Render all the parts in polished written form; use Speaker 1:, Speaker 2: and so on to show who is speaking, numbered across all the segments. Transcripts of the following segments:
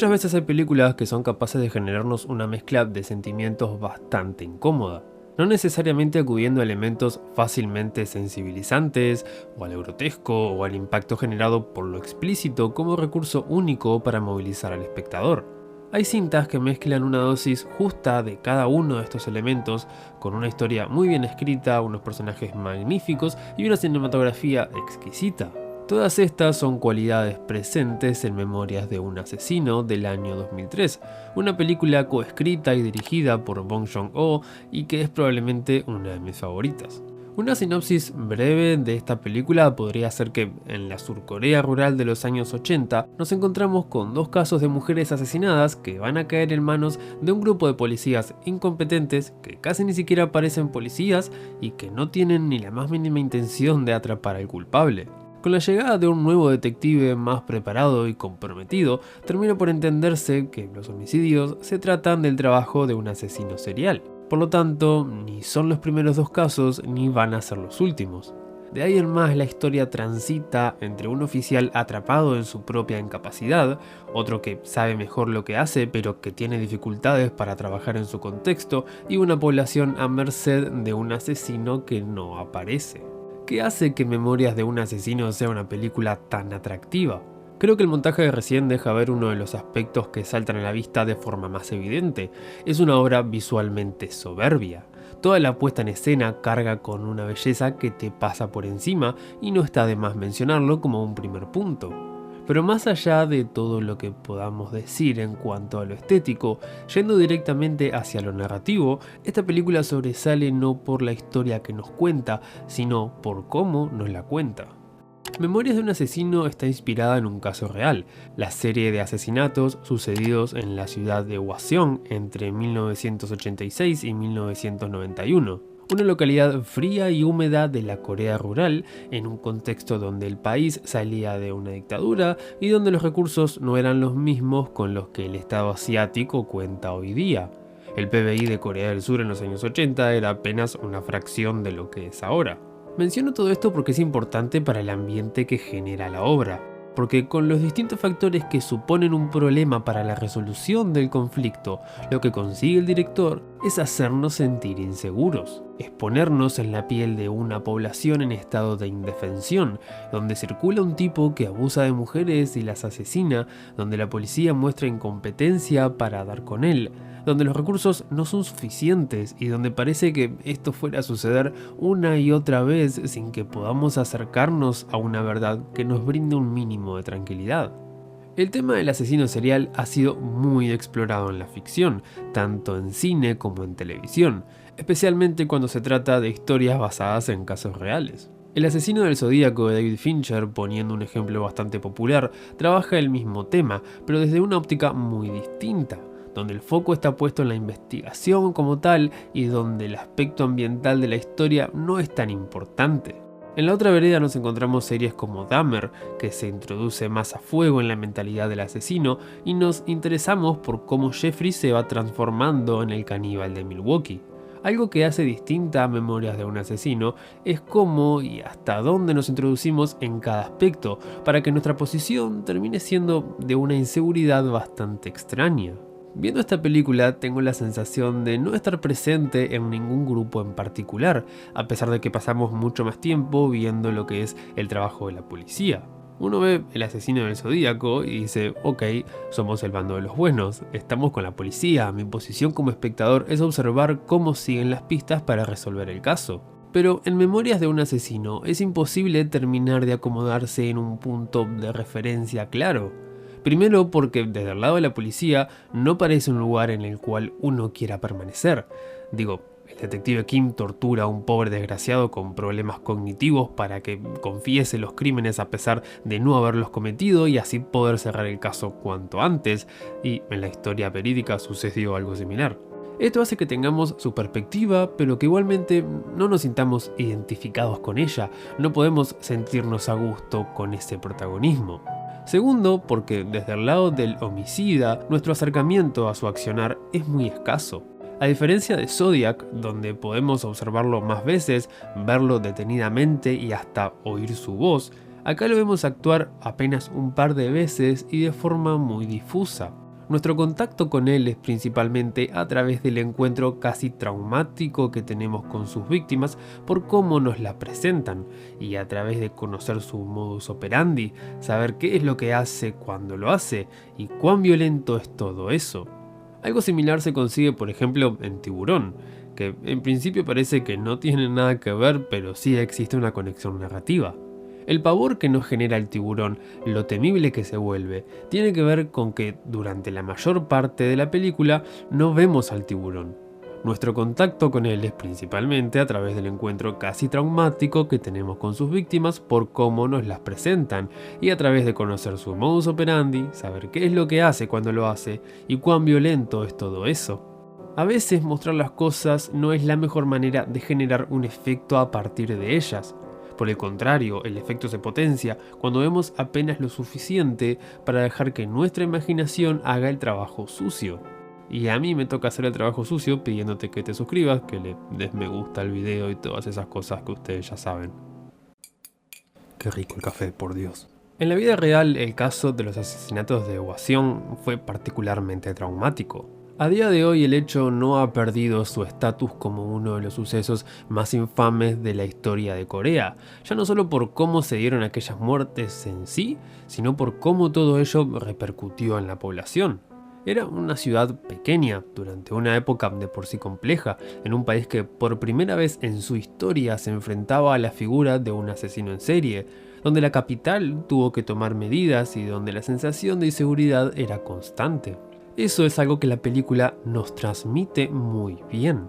Speaker 1: Muchas veces hay películas que son capaces de generarnos una mezcla de sentimientos bastante incómoda, no necesariamente acudiendo a elementos fácilmente sensibilizantes, o al grotesco, o al impacto generado por lo explícito como recurso único para movilizar al espectador. Hay cintas que mezclan una dosis justa de cada uno de estos elementos, con una historia muy bien escrita, unos personajes magníficos y una cinematografía exquisita. Todas estas son cualidades presentes en Memorias de un asesino del año 2003, una película coescrita y dirigida por Bong Joon-ho y que es probablemente una de mis favoritas. Una sinopsis breve de esta película podría ser que en la Surcorea rural de los años 80 nos encontramos con dos casos de mujeres asesinadas que van a caer en manos de un grupo de policías incompetentes que casi ni siquiera parecen policías y que no tienen ni la más mínima intención de atrapar al culpable. Con la llegada de un nuevo detective más preparado y comprometido, termina por entenderse que los homicidios se tratan del trabajo de un asesino serial. Por lo tanto, ni son los primeros dos casos ni van a ser los últimos. De ahí en más la historia transita entre un oficial atrapado en su propia incapacidad, otro que sabe mejor lo que hace pero que tiene dificultades para trabajar en su contexto, y una población a merced de un asesino que no aparece. ¿Qué hace que Memorias de un asesino sea una película tan atractiva? Creo que el montaje de recién deja ver uno de los aspectos que saltan a la vista de forma más evidente. Es una obra visualmente soberbia. Toda la puesta en escena carga con una belleza que te pasa por encima y no está de más mencionarlo como un primer punto. Pero más allá de todo lo que podamos decir en cuanto a lo estético, yendo directamente hacia lo narrativo, esta película sobresale no por la historia que nos cuenta, sino por cómo nos la cuenta. Memorias de un asesino está inspirada en un caso real, la serie de asesinatos sucedidos en la ciudad de Hwaseong entre 1986 y 1991. Una localidad fría y húmeda de la Corea rural, en un contexto donde el país salía de una dictadura y donde los recursos no eran los mismos con los que el Estado asiático cuenta hoy día. El PBI de Corea del Sur en los años 80 era apenas una fracción de lo que es ahora. Menciono todo esto porque es importante para el ambiente que genera la obra, porque con los distintos factores que suponen un problema para la resolución del conflicto, lo que consigue el director es hacernos sentir inseguros, es ponernos en la piel de una población en estado de indefensión, donde circula un tipo que abusa de mujeres y las asesina, donde la policía muestra incompetencia para dar con él, donde los recursos no son suficientes y donde parece que esto fuera a suceder una y otra vez sin que podamos acercarnos a una verdad que nos brinde un mínimo de tranquilidad. El tema del asesino serial ha sido muy explorado en la ficción, tanto en cine como en televisión, especialmente cuando se trata de historias basadas en casos reales. El asesino del Zodíaco de David Fincher, poniendo un ejemplo bastante popular, trabaja el mismo tema, pero desde una óptica muy distinta, donde el foco está puesto en la investigación como tal y donde el aspecto ambiental de la historia no es tan importante. En la otra vereda nos encontramos series como Dahmer, que se introduce más a fuego en la mentalidad del asesino, y nos interesamos por cómo Jeffrey se va transformando en el caníbal de Milwaukee. Algo que hace distinta a Memorias de un asesino es cómo y hasta dónde nos introducimos en cada aspecto, para que nuestra posición termine siendo de una inseguridad bastante extraña. Viendo esta película tengo la sensación de no estar presente en ningún grupo en particular, a pesar de que pasamos mucho más tiempo viendo lo que es el trabajo de la policía. Uno ve El asesino del Zodíaco y dice, ok, somos el bando de los buenos, estamos con la policía, mi posición como espectador es observar cómo siguen las pistas para resolver el caso. Pero en Memorias de un asesino es imposible terminar de acomodarse en un punto de referencia claro. Primero porque desde el lado de la policía no parece un lugar en el cual uno quiera permanecer. Digo, el detective Kim tortura a un pobre desgraciado con problemas cognitivos para que confiese los crímenes a pesar de no haberlos cometido y así poder cerrar el caso cuanto antes, y en la historia verídica sucedió algo similar. Esto hace que tengamos su perspectiva, pero que igualmente no nos sintamos identificados con ella, no podemos sentirnos a gusto con ese protagonismo. Segundo, porque desde el lado del homicida, nuestro acercamiento a su accionar es muy escaso. A diferencia de Zodiac, donde podemos observarlo más veces, verlo detenidamente y hasta oír su voz, acá lo vemos actuar apenas un par de veces y de forma muy difusa. Nuestro contacto con él es principalmente a través del encuentro casi traumático que tenemos con sus víctimas por cómo nos las presentan, y a través de conocer su modus operandi, saber qué es lo que hace cuando lo hace y cuán violento es todo eso. Algo similar se consigue, por ejemplo, en Tiburón, que en principio parece que no tienen nada que ver, pero sí existe una conexión narrativa. El pavor que nos genera el tiburón, lo temible que se vuelve, tiene que ver con que durante la mayor parte de la película no vemos al tiburón. Nuestro contacto con él es principalmente a través del encuentro casi traumático que tenemos con sus víctimas por cómo nos las presentan, y a través de conocer su modus operandi, saber qué es lo que hace cuando lo hace y cuán violento es todo eso. A veces mostrar las cosas no es la mejor manera de generar un efecto a partir de ellas. Por el contrario, el efecto se potencia cuando vemos apenas lo suficiente para dejar que nuestra imaginación haga el trabajo sucio. Y a mí me toca hacer el trabajo sucio pidiéndote que te suscribas, que le des me gusta al video y todas esas cosas que ustedes ya saben. Qué rico el café, por Dios. En la vida real, el caso de los asesinatos de Hwaseong fue particularmente traumático. A día de hoy el hecho no ha perdido su estatus como uno de los sucesos más infames de la historia de Corea, ya no solo por cómo se dieron aquellas muertes en sí, sino por cómo todo ello repercutió en la población. Era una ciudad pequeña, durante una época de por sí compleja, en un país que por primera vez en su historia se enfrentaba a la figura de un asesino en serie, donde la capital tuvo que tomar medidas y donde la sensación de inseguridad era constante. Eso es algo que la película nos transmite muy bien.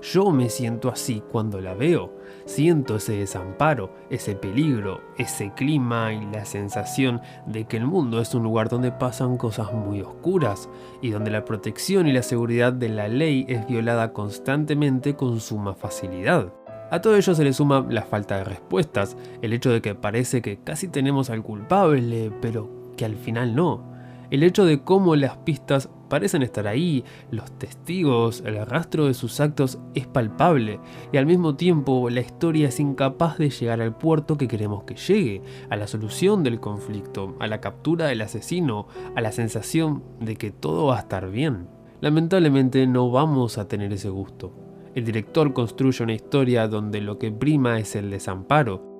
Speaker 1: Yo me siento así cuando la veo. Siento ese desamparo, ese peligro, ese clima y la sensación de que el mundo es un lugar donde pasan cosas muy oscuras y donde la protección y la seguridad de la ley es violada constantemente con suma facilidad. A todo ello se le suma la falta de respuestas, el hecho de que parece que casi tenemos al culpable, pero que al final no. El hecho de cómo las pistas parecen estar ahí, los testigos, el rastro de sus actos es palpable, y al mismo tiempo la historia es incapaz de llegar al puerto que queremos que llegue, a la solución del conflicto, a la captura del asesino, a la sensación de que todo va a estar bien. Lamentablemente no vamos a tener ese gusto. El director construye una historia donde lo que prima es el desamparo.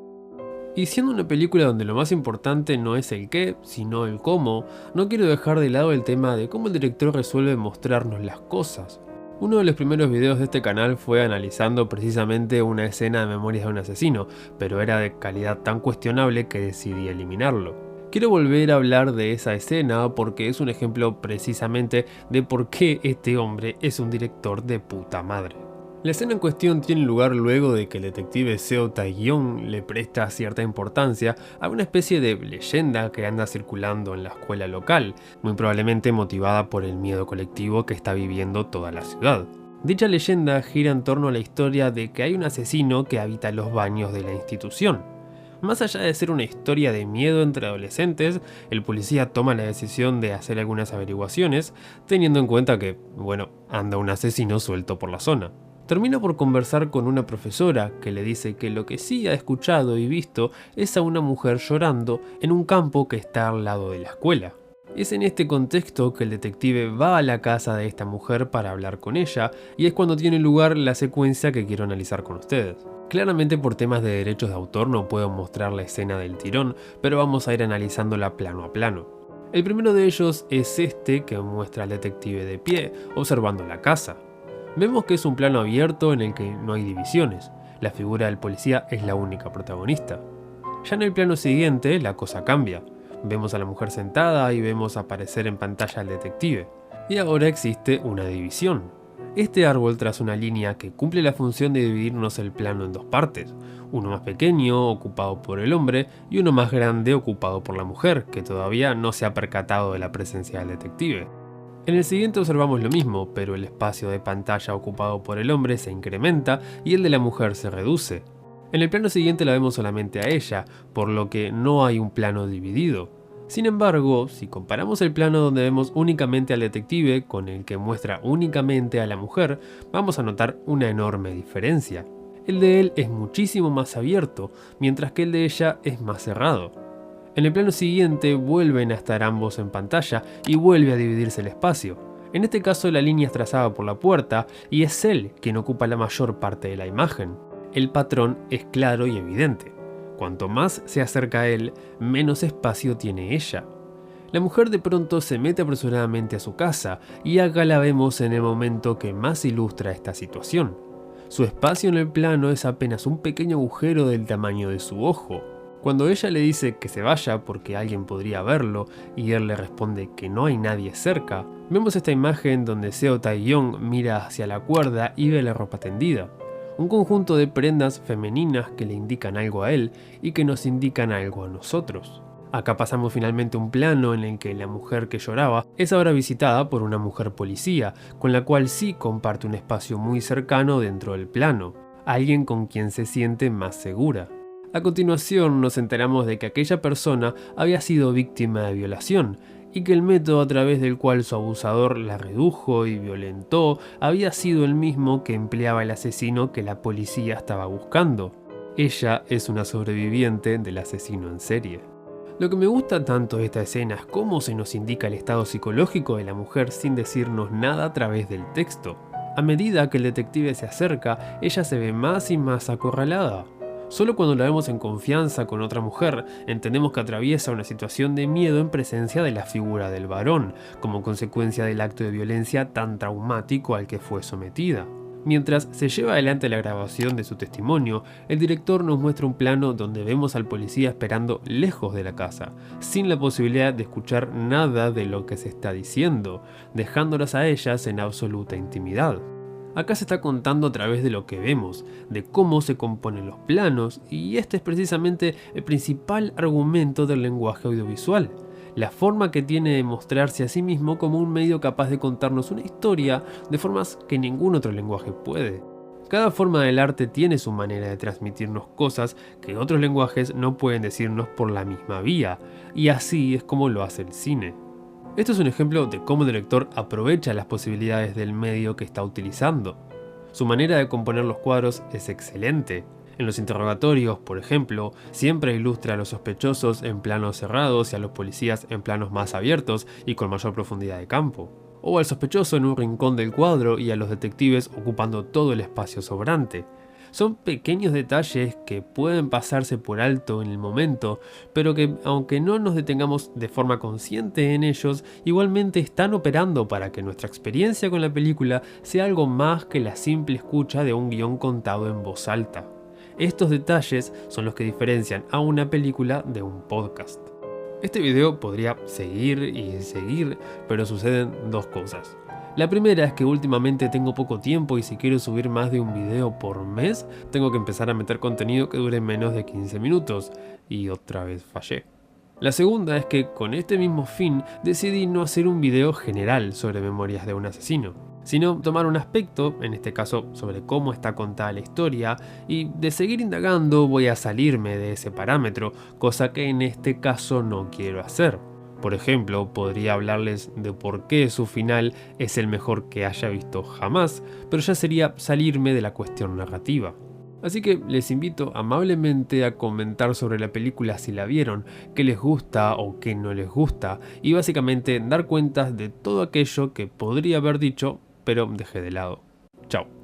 Speaker 1: Y siendo una película donde lo más importante no es el qué, sino el cómo, no quiero dejar de lado el tema de cómo el director resuelve mostrarnos las cosas. Uno de los primeros videos de este canal fue analizando precisamente una escena de Memorias de un asesino, pero era de calidad tan cuestionable que decidí eliminarlo. Quiero volver a hablar de esa escena porque es un ejemplo precisamente de por qué este hombre es un director de puta madre. La escena en cuestión tiene lugar luego de que el detective Seo Tae-gyong le presta cierta importancia a una especie de leyenda que anda circulando en la escuela local, muy probablemente motivada por el miedo colectivo que está viviendo toda la ciudad. Dicha leyenda gira en torno a la historia de que hay un asesino que habita los baños de la institución. Más allá de ser una historia de miedo entre adolescentes, el policía toma la decisión de hacer algunas averiguaciones, teniendo en cuenta que, bueno, anda un asesino suelto por la zona. Termina por conversar con una profesora que le dice que lo que sí ha escuchado y visto es a una mujer llorando en un campo que está al lado de la escuela. Es en este contexto que el detective va a la casa de esta mujer para hablar con ella, y es cuando tiene lugar la secuencia que quiero analizar con ustedes. Claramente por temas de derechos de autor no puedo mostrar la escena del tirón, pero vamos a ir analizándola plano a plano. El primero de ellos es este que muestra al detective de pie, observando la casa. Vemos que es un plano abierto en el que no hay divisiones, la figura del policía es la única protagonista. Ya en el plano siguiente la cosa cambia, vemos a la mujer sentada y vemos aparecer en pantalla al detective. Y ahora existe una división. Este árbol traza una línea que cumple la función de dividirnos el plano en dos partes, uno más pequeño ocupado por el hombre y uno más grande ocupado por la mujer, que todavía no se ha percatado de la presencia del detective. En el siguiente observamos lo mismo, pero el espacio de pantalla ocupado por el hombre se incrementa y el de la mujer se reduce. En el plano siguiente la vemos solamente a ella, por lo que no hay un plano dividido. Sin embargo, si comparamos el plano donde vemos únicamente al detective con el que muestra únicamente a la mujer, vamos a notar una enorme diferencia. El de él es muchísimo más abierto, mientras que el de ella es más cerrado. En el plano siguiente vuelven a estar ambos en pantalla y vuelve a dividirse el espacio. En este caso la línea es trazada por la puerta y es él quien ocupa la mayor parte de la imagen. El patrón es claro y evidente. Cuanto más se acerca a él, menos espacio tiene ella. La mujer de pronto se mete apresuradamente a su casa y acá la vemos en el momento que más ilustra esta situación. Su espacio en el plano es apenas un pequeño agujero del tamaño de su ojo. Cuando ella le dice que se vaya porque alguien podría verlo y él le responde que no hay nadie cerca, vemos esta imagen donde Seo Tae-young mira hacia la cuerda y ve la ropa tendida. Un conjunto de prendas femeninas que le indican algo a él y que nos indican algo a nosotros. Acá pasamos finalmente un plano en el que la mujer que lloraba es ahora visitada por una mujer policía, con la cual sí comparte un espacio muy cercano dentro del plano, alguien con quien se siente más segura. A continuación nos enteramos de que aquella persona había sido víctima de violación, y que el método a través del cual su abusador la redujo y violentó había sido el mismo que empleaba el asesino que la policía estaba buscando. Ella es una sobreviviente del asesino en serie. Lo que me gusta tanto de esta escena es cómo se nos indica el estado psicológico de la mujer sin decirnos nada a través del texto. A medida que el detective se acerca, ella se ve más y más acorralada. Solo cuando la vemos en confianza con otra mujer, entendemos que atraviesa una situación de miedo en presencia de la figura del varón, como consecuencia del acto de violencia tan traumático al que fue sometida. Mientras se lleva adelante la grabación de su testimonio, el director nos muestra un plano donde vemos al policía esperando lejos de la casa, sin la posibilidad de escuchar nada de lo que se está diciendo, dejándolas a ellas en absoluta intimidad. Acá se está contando a través de lo que vemos, de cómo se componen los planos, y este es precisamente el principal argumento del lenguaje audiovisual. La forma que tiene de mostrarse a sí mismo como un medio capaz de contarnos una historia de formas que ningún otro lenguaje puede. Cada forma del arte tiene su manera de transmitirnos cosas que otros lenguajes no pueden decirnos por la misma vía, y así es como lo hace el cine. Esto es un ejemplo de cómo el director aprovecha las posibilidades del medio que está utilizando. Su manera de componer los cuadros es excelente. En los interrogatorios, por ejemplo, siempre ilustra a los sospechosos en planos cerrados y a los policías en planos más abiertos y con mayor profundidad de campo. O al sospechoso en un rincón del cuadro y a los detectives ocupando todo el espacio sobrante. Son pequeños detalles que pueden pasarse por alto en el momento, pero que, aunque no nos detengamos de forma consciente en ellos, igualmente están operando para que nuestra experiencia con la película sea algo más que la simple escucha de un guión contado en voz alta. Estos detalles son los que diferencian a una película de un podcast. Este video podría seguir y seguir, pero suceden dos cosas. La primera es que últimamente tengo poco tiempo y si quiero subir más de un video por mes, tengo que empezar a meter contenido que dure menos de 15 minutos, y otra vez fallé. La segunda es que con este mismo fin decidí no hacer un video general sobre Memorias de un asesino, sino tomar un aspecto, en este caso sobre cómo está contada la historia, y de seguir indagando voy a salirme de ese parámetro, cosa que en este caso no quiero hacer. Por ejemplo, podría hablarles de por qué su final es el mejor que haya visto jamás, pero ya sería salirme de la cuestión narrativa. Así que les invito amablemente a comentar sobre la película si la vieron, qué les gusta o qué no les gusta, y básicamente dar cuentas de todo aquello que podría haber dicho, pero dejé de lado. Chao.